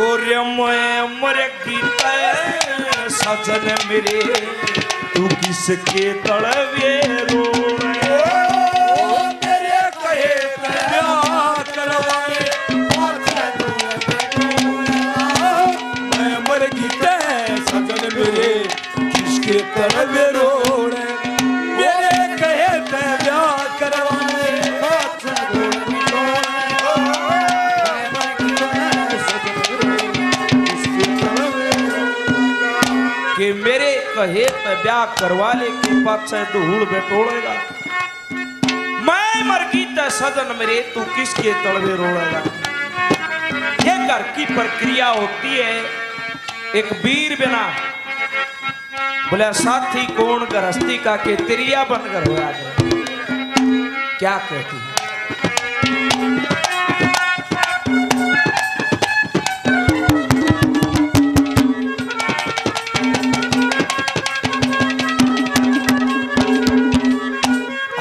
और मर गीता सजन मेरे तू किसके तड़वे रो मेरे कहे प्यार करवाए मैं मर गीता सजन मेरे किसके तड़वे रो मेरे कहे प्यार करवाए कि मेरे कहे तो ब्याह करवा ले के पाछे धूल बेटोड़ेगा मैं मर गई तो सजन मेरे तू किसके तड़वे रोड़ेगा। ये घर की प्रक्रिया होती है। एक वीर बिना बोले साथी कौन गृहस्थी का के तिरिया बनकर हो गए क्या कहती है।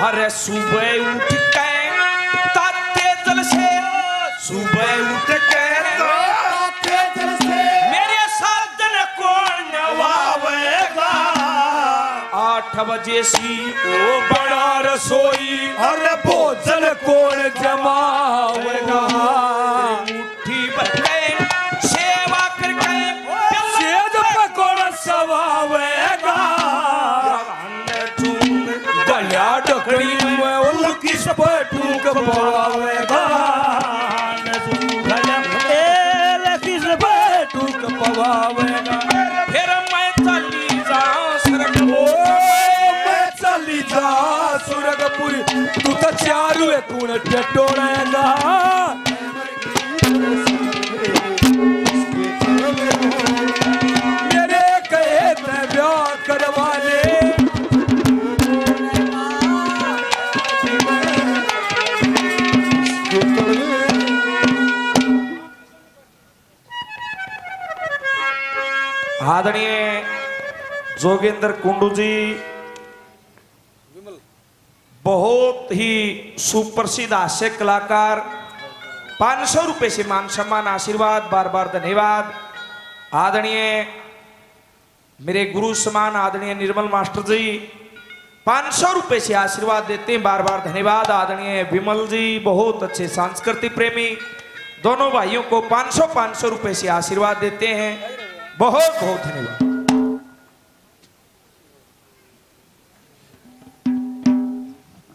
अरे सुबह उठ के ताते जल से सुबह उठ के ताते जल से मेरे साजन कौन नवावेगा 8 बजे सी ओ बड़ा रसोई अरे भोजन कौन जमावेगा मुट्ठी भर के सेवा करके सेज पे कौन सवावेगा डकड़ी में उल किस पर टूक पवावेगा किस पर टूक पवावेगा फिर मैं चली जाऊं सुरगपुर तू तो चारू है कौन टटोड़ेगा मेरे कहे मैं ब्याह करवा ले आदरणीय जोगेंद्र कुंडू जी बहुत ही सुप्रसिद्ध हास्य कलाकार 500 रुपए से मान सम्मान आशीर्वाद बार बार धन्यवाद। आदरणीय मेरे गुरु समान आदरणीय निर्मल मास्टर जी 500 रुपए से आशीर्वाद देते हैं बार बार धन्यवाद। आदरणीय विमल जी बहुत अच्छे सांस्कृतिक प्रेमी दोनों भाइयों को 500 रुपए से आशीर्वाद देते हैं बहुत बहुत धन्यवाद।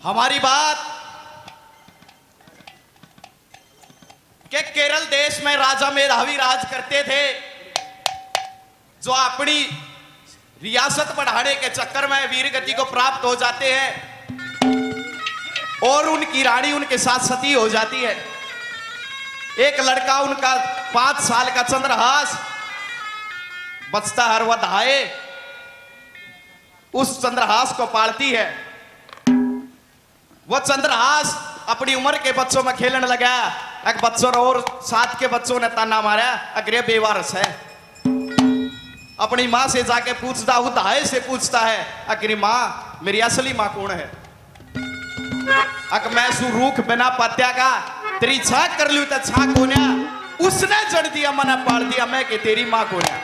हमारी बात कि केरल देश में राजा मेधावी राज करते थे जो अपनी रियासत बढ़ाने के चक्कर में वीरगति को प्राप्त हो जाते हैं और उनकी रानी उनके साथ सती हो जाती है। एक लड़का उनका 5 साल का चंद्रहास बचता हर वह धाये उस चंद्रहास को पालती है। वह चंद्रहास अपनी उम्र के बच्चों में खेलने लगा। एक बच्चों और साथ के बच्चों ने ताना मारा अग्रे बेवारस है। अपनी माँ से जाके पूछता हूँ धाये से पूछता है अग्री माँ मेरी असली माँ कौन है। अक मैं सु रूख बिना पत्या का तेरी छाक कर लू तो छाक होने उसने जड़ दिया मना पाल दिया मैं कि तेरी माँ कौन है।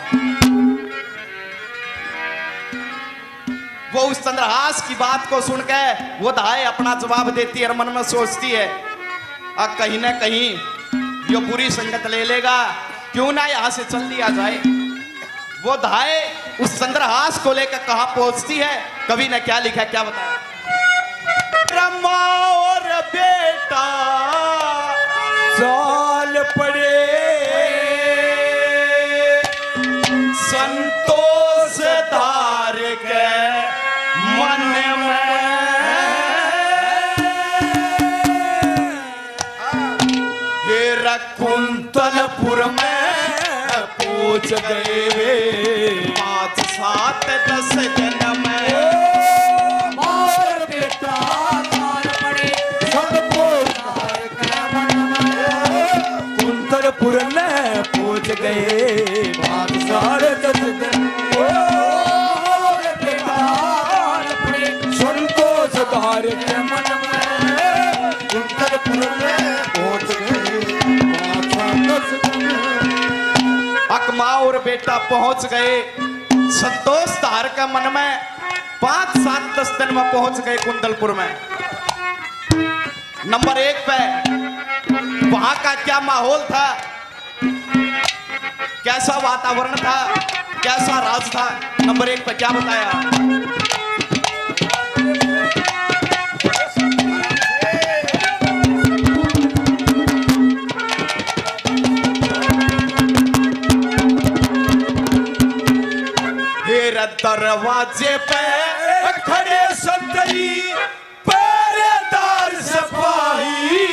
वो उस चंद्रहास की बात को सुनकर वो धाये अपना जवाब देती है और मन में सोचती है अब कहीं ना कहीं ये बुरी संगत ले लेगा क्यों ना यहाँ से चल दिया जाए। वो धाये उस चंद्रहास को लेकर कहाँ पहुंचती है कवि ने क्या लिखा क्या बताया। ब्रह्मा और बेटा साल पड़े संतोष धार के मन में ये कुंतलपुर में पूछ गए 5 7 10 दिन में बेटा साल पड़े कुंतलपुर में पूछ गए 5 साल 10 दिन संतोष के मन में कुंतलपुर में पहुंच गए 5 10 दिन। माँ और बेटा पहुंच गए संतोष धार का मन में 5, 7, 10 दिन में पहुंच गए कुंदलपुर में। नंबर 1 पे वहां का क्या माहौल था, कैसा वातावरण था, कैसा राज था, नंबर 1 पे क्या बताया। दरवाजे पे खड़े संतरी पहरेदार सिपाही,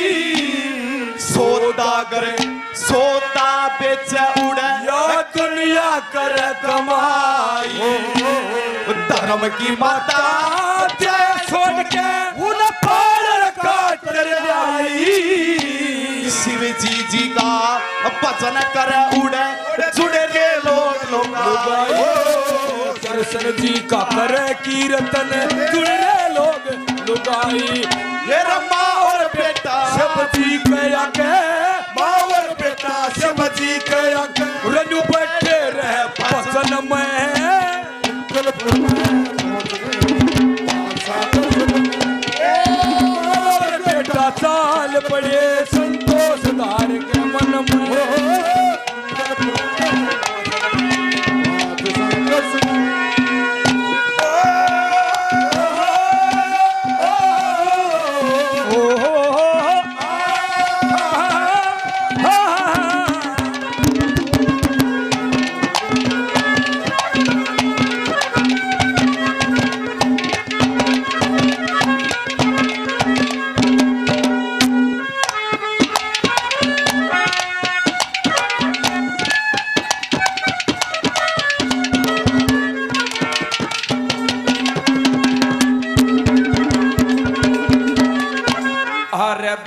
सौदागर सौदा बेच उड़े या दुनिया कर कमाई। धर्म की माता छोड़ के उन पार काट आई, शिव जी का भजन कर उड़े जुड़े रे लोग कृष्ण जी का करे कीर्तन जुड़े लोग लुगाई। ये माँ और बेटा सब जी कया के, माँ और बेटा सब जी कया के रनु बैठे रहे भजन में। और बेटा चाल पड़े संतोष धार के मन में।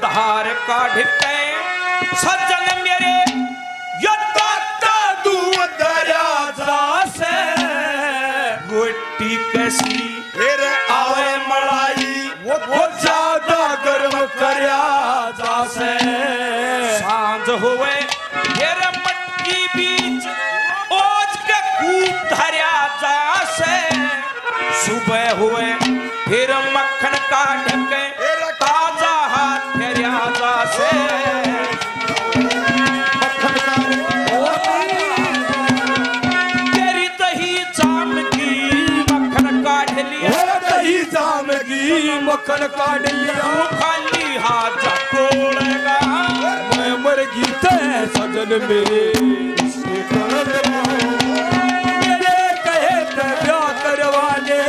धार काढ़ते सज्जन मेरे से रोटी कैसी आवे मलाई वो ज्यादा गर्म करया जासे। सांझ हुए फिर मटकी बीच ओज के कूप धरया जासे। सुबह हुए फिर मक्खन काढ़ के ताजा हाथ फेरिया जासे। तेरी दही जाम की मक्खन काढ़ लिया, दही जाम की मक्खन काढ़ लिया। खाली हाथ जाकोड़ेगा मैं मर गीते सजन मेरे कहे ब्याह करवाने।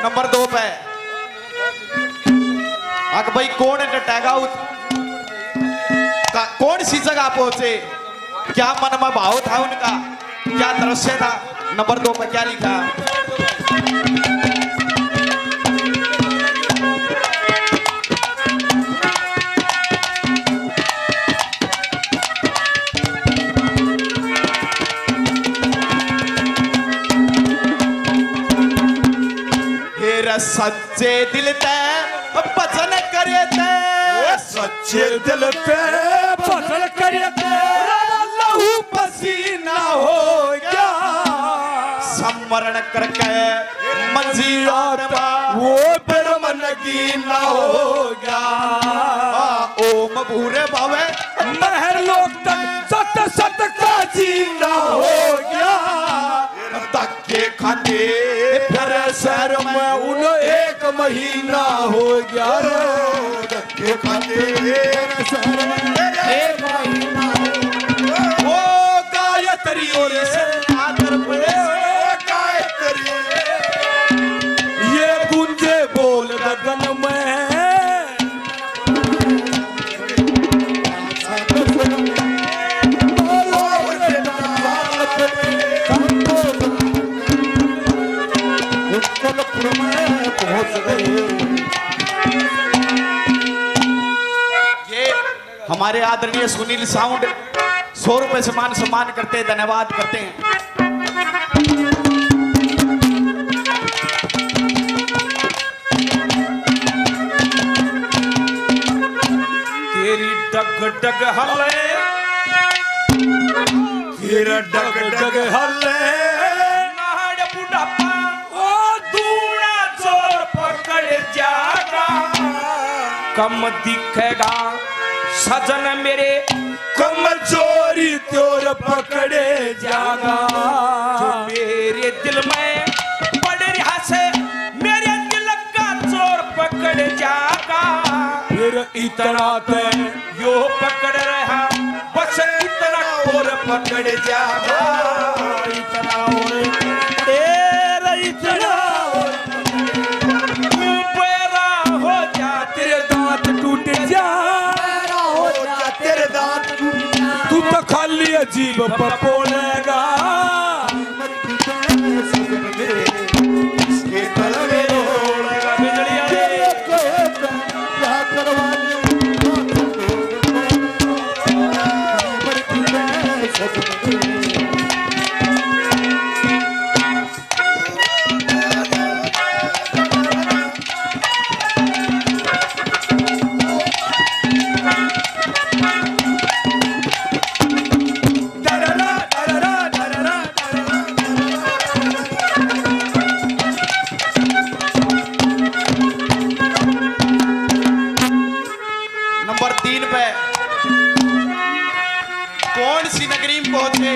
नंबर 2 पे भाई कौन टैगा कौन सी जगह पहुंचे, क्या मन में भाव था उनका, क्या दृश्य था। नंबर 2 पे क्या लिखा। सच्चे दिल ते भजन करे ते, सच्चे दिल पे भजन करे ते लहू पसीना हो गया। स्मरण करके मंजी आत्मा वो ब्रह्मन की ना हो गया। ओम भूरे भावे महर लोक तक सत सत का जीना हो गया। धक्के खाते फिर शहर में उन 1 महीना हो गया। धक्के खाते शहर में 1 महीना हो गायत्री और गायत्री ये गुंजे बोल गगन में। ये हमारे आदरणीय सुनील साउंड 100 रुपए से मान सम्मान करते हैं, धन्यवाद करते हैं। तेरी डग डग हले, तेरा डग डग हले, नाड़ बुढ़ापा ओ दूना जोर पकड़ जागा, कम दिखेगा सजन मेरे कमजोरी तोर पकड़े जागा। जो मेरे दिल में पड़ रहा से, मेरे दिल का जोर पकड़ जागा। फिर इतना ते यो पकड़ रहा बस इतना और पकड़ जागा, इतना और तेरा इतना तू पैरा हो जा, तेरे दांत टूट जा, हो जा तेरे दांत टूट जा। तू तो खाली अजीब पपोलेगा। इसके गल में रोलेगा बिजलियां रे। क्या करवाने नंबर 3 पे कौन सी नगरी में पहुंचे,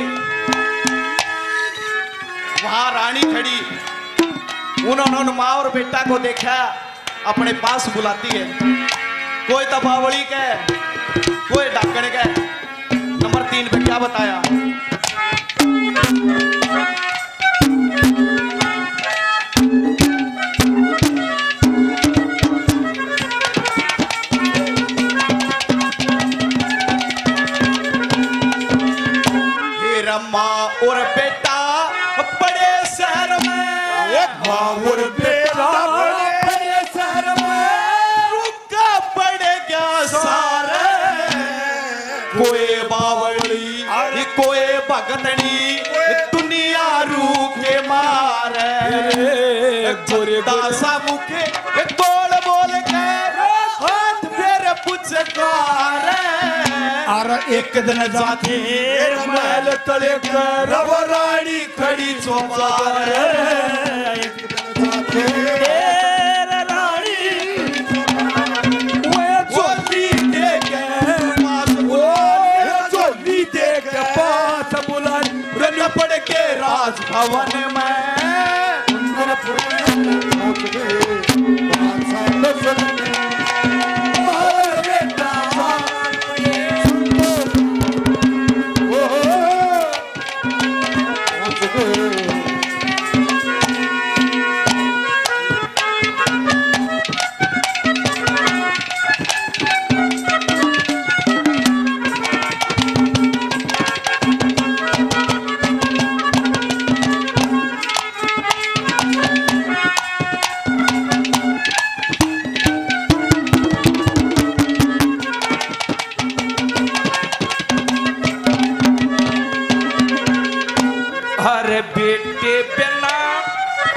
वहां रानी खड़ी, उन्होंने माँ और बेटा को देखा, अपने पास बुलाती है। कोई तबावड़ी के, कोई डाकण के। नंबर 3 पे क्या बताया, माँ और बेटा बड़े शहर में, माँ और बेटा बड़े शहर में रुका पड़ेगा सारे। कोई बावली कोई भगतनी, दुनिया रूखे मारे। दासा मुखे बोल बोल के हाथ फेर पुचकारे। और एक दिन जाके महल तले कर रब रानी खड़ी चौबार। तेरे रानी वो चोली दे के पास चोली दे के पास बुला रन पड़ के राजभवन में। अरे बेटे बिना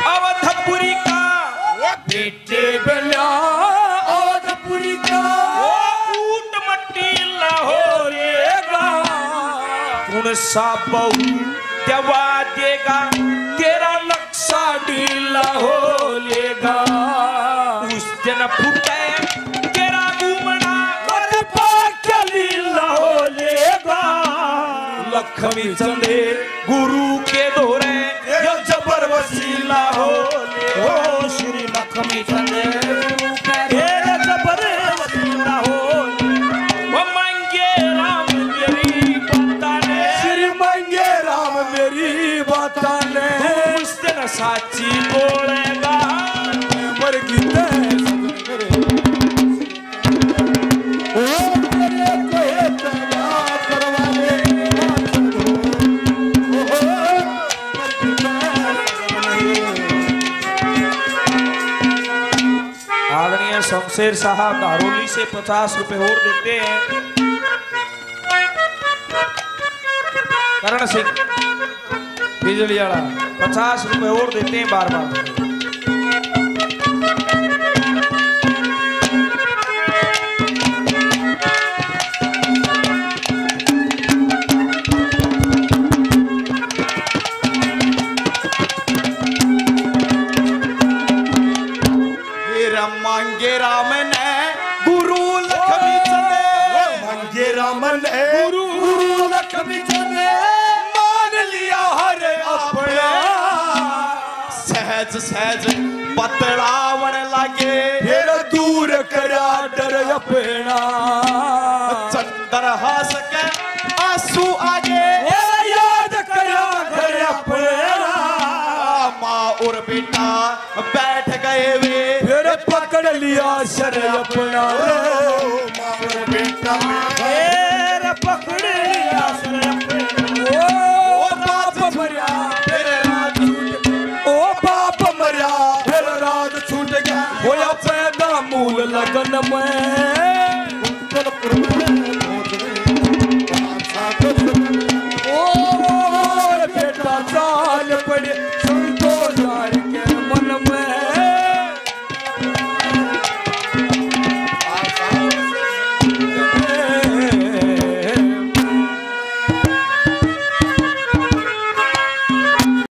अवधपुरी का, बेटे बिना अवधपुरी का ऊट मट्टी लाहौरेगा। कौन सा बहू दवा देगा, तेरा नक्शा ढीला हो लेगा। उस दिन फुटे तेरा घूमना, चली हो लेगा। लक्ष्मी चंदे गुरु के दोरे, यो जबर वसीला हो ले। श्री लक्ष्मी चंदे गुरु के दोरे, जबर वसीला हो ले। वो मांगे राम मेरी बताने, श्री मांगे राम मेरी बताने। उस दिन साची बोलेगा, मर गीते आदरणीय शमशेर साहब धारोली से 50 रुपए और देते हैं। करण सिंह बिजली वाला 50 रुपए और देते हैं बार बार। मांगे राम ने गुरु लक्ष्मी चले, मांगे राम ने गुरु लक्ष्मी चले, मान लिया हर अपना, सहज सहज बतलावन लगे, फिर दूर करा डर अपना, चंद्रहास के आंसू आगे, याद करा घर अपना, माँ और बेटा बैठ गए वे, फिर पकड़ लिया सर अपना, माँ और बेटा फिर पकड़ लिया सर अपना, ओ बाप मरिया फिर रात छूट गया, ओ बाप मरिया फिर रात छूट गया, होया पैदा मूल लगन में,